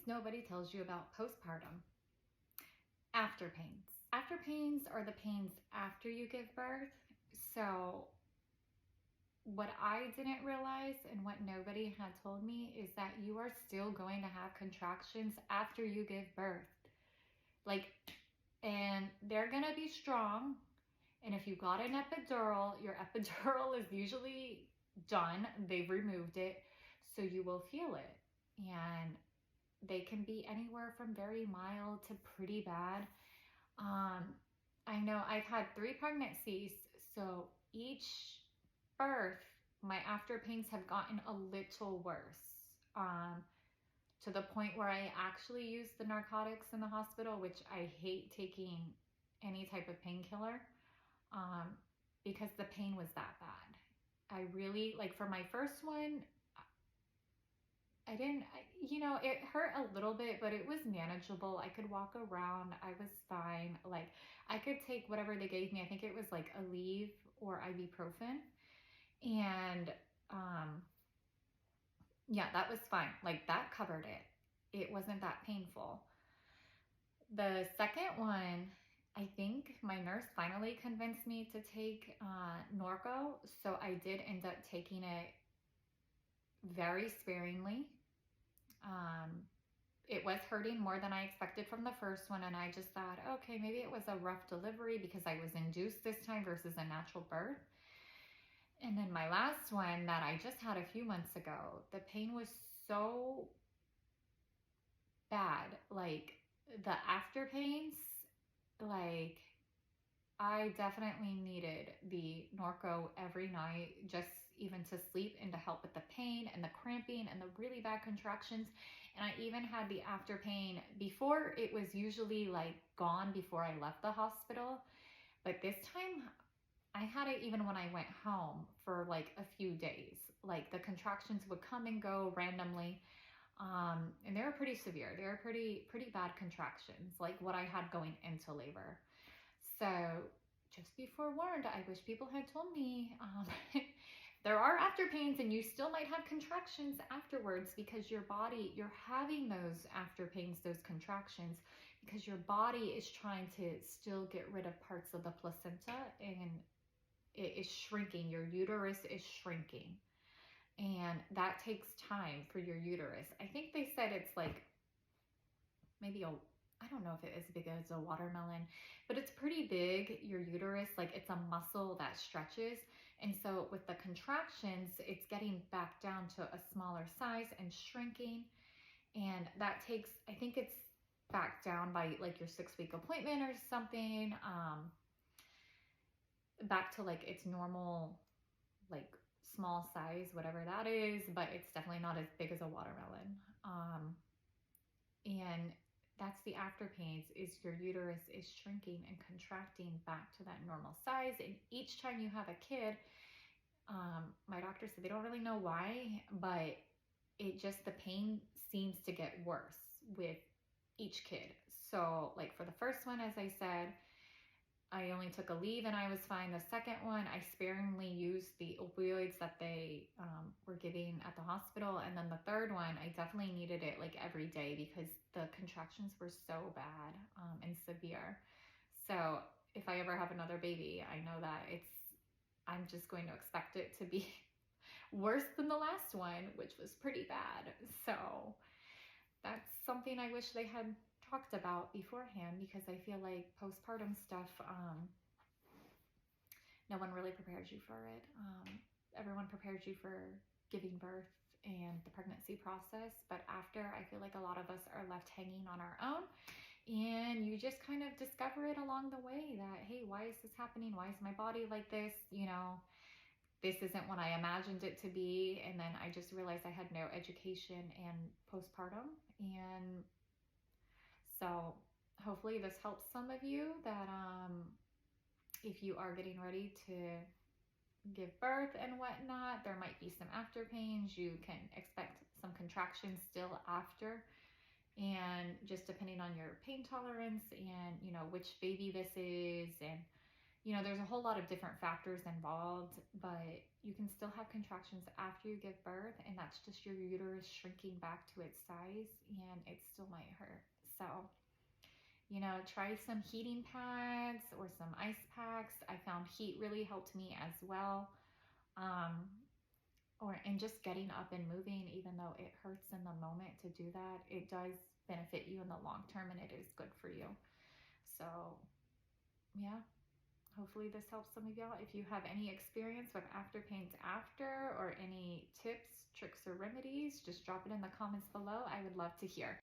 nobody tells you about postpartum afterpains. Afterpains are the pains after you give birth. So what I didn't realize and what nobody had told me is that you are still going to have contractions after you give birth. And they're gonna be strong. And if you got an epidural, your epidural is usually done. They've removed it, so you will feel it. And they can be anywhere from very mild to pretty bad. I know I've had 3 pregnancies, so each birth, my afterpains have gotten a little worse. To the point where I actually use the narcotics in the hospital, which I hate taking any type of painkiller, because the pain was that bad. I really, like for my first one, it hurt a little bit, but it was manageable. I could walk around. I was fine. Like I could take whatever they gave me. I think it was like Aleve or ibuprofen. And yeah, that was fine. Like that covered it. It wasn't that painful. The second one, I think my nurse finally convinced me to take Norco. So I did end up taking it very sparingly. It was hurting more than I expected from the first one. And I just thought, okay, maybe it was a rough delivery because I was induced this time versus a natural birth. And then my last one that I just had a few months ago, the pain was so bad. Like the after pains, like I definitely needed the Norco every night, just even to sleep and to help with the pain and the cramping and the really bad contractions. And I even had the after pain before. It was usually like gone before I left the hospital. But this time I had it even when I went home for like a few days. Like the contractions would come and go randomly. And they were pretty severe. They were pretty bad contractions, like what I had going into labor. So just be forewarned, I wish people had told me there are after pains and you still might have contractions afterwards, because your body, you're having those after pains, those contractions, because your body is trying to still get rid of parts of the placenta, and it is shrinking. Your uterus is shrinking. And that takes time for your uterus. I think they said it's like maybe I don't know if it is as big as a watermelon, but it's pretty big, your uterus. Like it's a muscle that stretches. And so with the contractions, it's getting back down to a smaller size and shrinking. And that takes, I think it's back down by like your 6-week appointment or something, back to like its normal, like small size, whatever that is, but it's definitely not as big as a watermelon. And that's the after pains, is your uterus is shrinking and contracting back to that normal size. And each time you have a kid, my doctor said they don't really know why, but the pain seems to get worse with each kid. So like for the first one, as I said, I only took Aleve and I was fine. The second one, I sparingly used the opioids that they were giving at the hospital. And then the third one, I definitely needed it like every day because the contractions were so bad and severe. So if I ever have another baby, I know that I'm just going to expect it to be worse than the last one, which was pretty bad. So that's something I wish they had talked about beforehand, because I feel like postpartum stuff, no one really prepares you for it. Everyone prepares you for giving birth and the pregnancy process, but after, I feel like a lot of us are left hanging on our own, and you just kind of discover it along the way that, hey, why is this happening? Why is my body like this? This isn't what I imagined it to be. And then I just realized I had no education in postpartum. And so hopefully this helps some of you, that if you are getting ready to give birth and whatnot, there might be some after pains. You can expect some contractions still after. And just depending on your pain tolerance and, which baby this is, and, there's a whole lot of different factors involved, but you can still have contractions after you give birth, and that's just your uterus shrinking back to its size, and it still might hurt. So, try some heating pads or some ice packs. I found heat really helped me as well. Um, and just getting up and moving, even though it hurts in the moment to do that, it does benefit you in the long term, and it is good for you. So, yeah. Hopefully this helps some of y'all. If you have any experience with after pains after, or any tips, tricks, or remedies, just drop it in the comments below. I would love to hear.